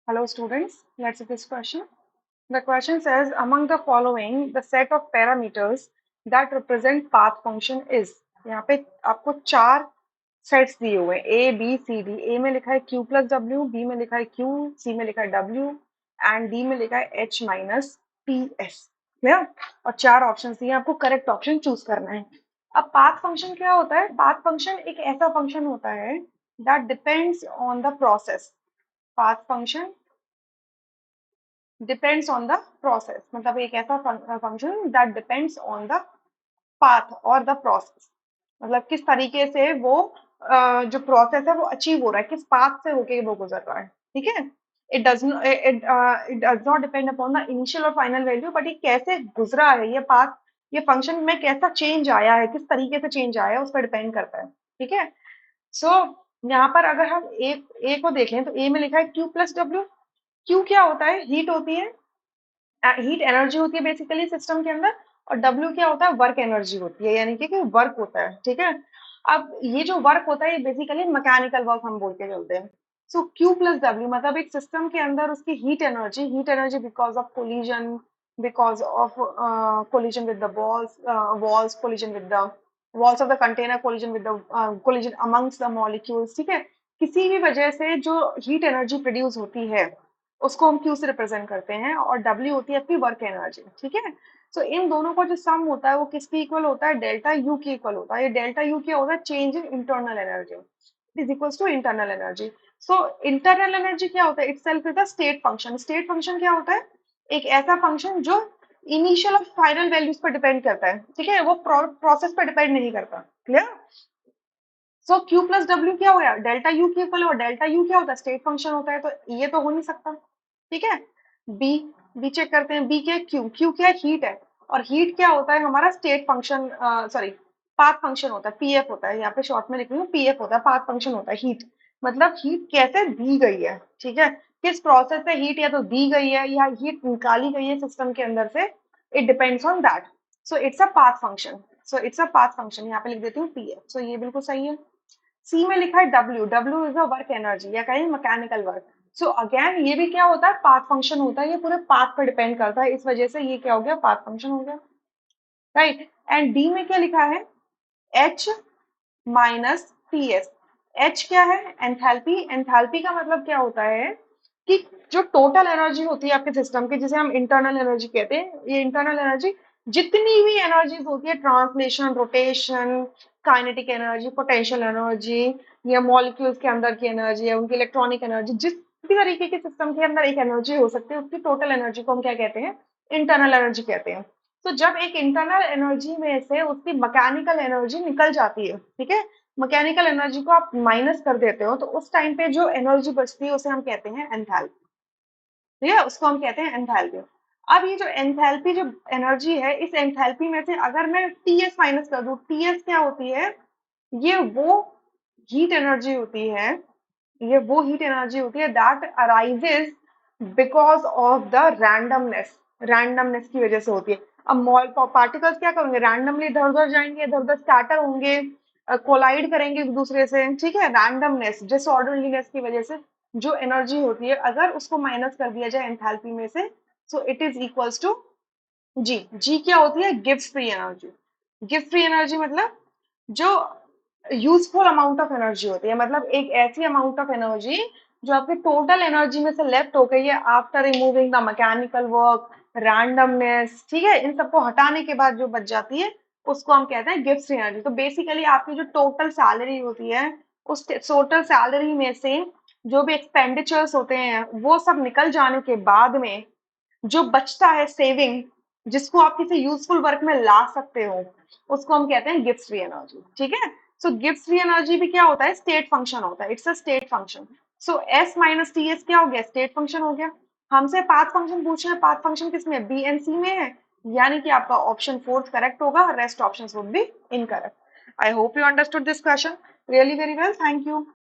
Hello students, let's see this question. The question says among the following the set of parameters that represent path function is. यहाँ पे आपको चार sets दिए हुए हैं A B C D. ए में लिखा है q प्लस डब्ल्यू, बी में लिखा है q, सी में लिखा है w एंड डी में लिखा है h minus P S. Clear? और चार ऑप्शन दिए, आपको करेक्ट ऑप्शन चूज करना है. अब पाथ फंक्शन क्या होता है? पाथ फंक्शन एक ऐसा फंक्शन होता है that depends on the process. Path function depends on the process, मतलब एक ऐसा function that depends on the path और द प्रोसेस, मतलब किस तरीके से वो जो प्रोसेस है वो अचीव हो रहा है, किस पाथ से होके वो गुजर रहा है. ठीक है? It does not depend upon the initial और फाइनल वैल्यू, बट ये कैसे गुजरा है ये पाथ, ये फंक्शन में कैसा चेंज आया है, किस तरीके से चेंज आया है उस पर डिपेंड करता है. ठीक है? सो यहाँ पर अगर हम ए को देखें तो ए में लिखा है क्यू प्लस डब्ल्यू. क्यू क्या होता है? हीट होती है, हीट एनर्जी होती है बेसिकली सिस्टम के अंदर. और डब्ल्यू क्या होता है? वर्क एनर्जी होती है, यानी कि वर्क होता है. ठीक है? अब ये जो वर्क होता है ये बेसिकली मैकेनिकल वर्क हम बोल के चलते हैं. सो क्यू प्लस डब्ल्यू मतलब एक सिस्टम के अंदर उसकी heat energy because of collision, because of collision with the walls, collision with the walls of the container, collision with the collision amongst the molecules. ठीक है? किसी भी वजह से जो हीट एनर्जी प्रोड्यूस होती है उसको हम Q से रिप्रेजेंट करते हैं, और W होती है आपकी वर्क एनर्जी. ठीक है? सो इन दोनों का जो सम होता है वो किसके इक्वल होता है? डेल्टा यू के इक्वल होता है. ये डेल्टा यू क्या होता है? Change in internal energy. It is equals to internal energy. So internal energy क्या होता है? Itself is the state function. State function क्या होता है? एक ऐसा फंक्शन जो इनिशियल और फाइनल वैल्यूज पर डिपेंड करता है. ठीक है? वो प्रोसेस पर डिपेंड नहीं करता. क्लियर? सो क्यू प्लस डब्ल्यू क्या हो गया? डेल्टा यू की इक्वल. और डेल्टा यू क्या होता है? स्टेट फंक्शन होता है, तो ये तो हो नहीं सकता. ठीक है? बी, बी चेक करते हैं. बी क्या है? क्यू. क्यू क्या है? हीट है. और हीट क्या होता है हमारा? State function, sorry path function होता है, पीएफ होता है. यहाँ पे शॉर्ट में लिख रही हूँ, पीएफ होता है, पाथ फंक्शन होता है. हीट मतलब हीट कैसे दी गई है. ठीक है? किस प्रोसेस से हीट या तो दी गई है या हीट निकाली गई है सिस्टम के अंदर से, it depends on that. So it's a path function. So it's a path function. यहाँ पे लिख देती हूँ पीएफ. सो ये बिल्कुल सही है. सी में लिखा है W. W is a work energy या कहीं मैकेनिकल वर्क. सो अगेन ये भी क्या होता है? पाथ फंक्शन होता है. ये पूरे पाथ पर डिपेंड करता है, इस वजह से ये क्या हो गया? पाथ फंक्शन हो गया. राइट? एंड डी में क्या लिखा है? H minus P S. H क्या है? एंथैल्पी. एंथैल्पी का मतलब क्या होता है कि जो टोटल एनर्जी होती है आपके सिस्टम की, जिसे हम इंटरनल एनर्जी कहते हैं, ये इंटरनल एनर्जी जितनी भी एनर्जीज होती है, translation, rotation, kinetic energy, potential energy, या मॉलिक्यूल्स के अंदर की एनर्जी है, उनकी इलेक्ट्रॉनिक एनर्जी, जिस भी तरीके के सिस्टम के अंदर एक एनर्जी हो सकती है, उसकी टोटल एनर्जी को हम क्या कहते हैं? इंटरनल एनर्जी कहते हैं. तो जब एक इंटरनल एनर्जी में से उसकी मैकेनिकल एनर्जी निकल जाती है, ठीक है, मैकेनिकल एनर्जी को आप माइनस कर देते हो, तो उस टाइम पे जो एनर्जी बचती है उसे हम कहते हैं एंथैल्पी. ठीक है? उसको हम कहते हैं एंथैल्पी. अब ये जो एंथैल्पी, जो एनर्जी है, इस एंथैल्पी में से अगर मैं टीएस माइनस कर दूं, टीएस क्या होती है? ये वो हीट एनर्जी होती है, ये वो हीट एनर्जी होती है that arises because of the randomness. Randomness की वजह से होती है. अब पार्टिकल्स क्या करेंगे? रैंडमली इधर उधर जाएंगे, इधर उधर स्कैटर होंगे, कोलाइड करेंगे एक दूसरे से. ठीक है? रैंडमनेस, डिसऑर्डरलीनेस की वजह से जो एनर्जी होती है, अगर उसको माइनस कर दिया जाए एंथैल्पी में से, so it is equals to G. G क्या होती है? Gives free energy. Gives free energy मतलब जो यूजफुल अमाउंट ऑफ एनर्जी होती है, मतलब एक ऐसी अमाउंट ऑफ एनर्जी जो आपके टोटल एनर्जी में से लेफ्ट हो गई है after removing the mechanical work, randomness. ठीक है? इन सबको हटाने के बाद जो बच जाती है उसको हम कहते हैं गिफ्ट एनर्जी. तो बेसिकली आपकी जो टोटल सैलरी होती है, उस टोटल सैलरी में से जो भी एक्सपेंडिचर्स होते हैं वो सब निकल जाने के बाद में जो बचता है सेविंग, जिसको आप किसी यूजफुल वर्क में ला सकते हो, उसको हम कहते हैं गिफ्ट फ्री एनर्जी. ठीक है? सो गिफ्ट फ्री एनर्जी भी क्या होता है? स्टेट फंक्शन होता है. It's a state function. So S minus T S क्या हो गया? स्टेट फंक्शन हो गया. हमसे पाथ फंक्शन पूछ रहे हैं. पाथ फंक्शन किसमें? बी एंड सी में है, यानी कि आपका ऑप्शन फोर्थ करेक्ट होगा, rest options would be incorrect. I hope you understood this question really very well. Thank you.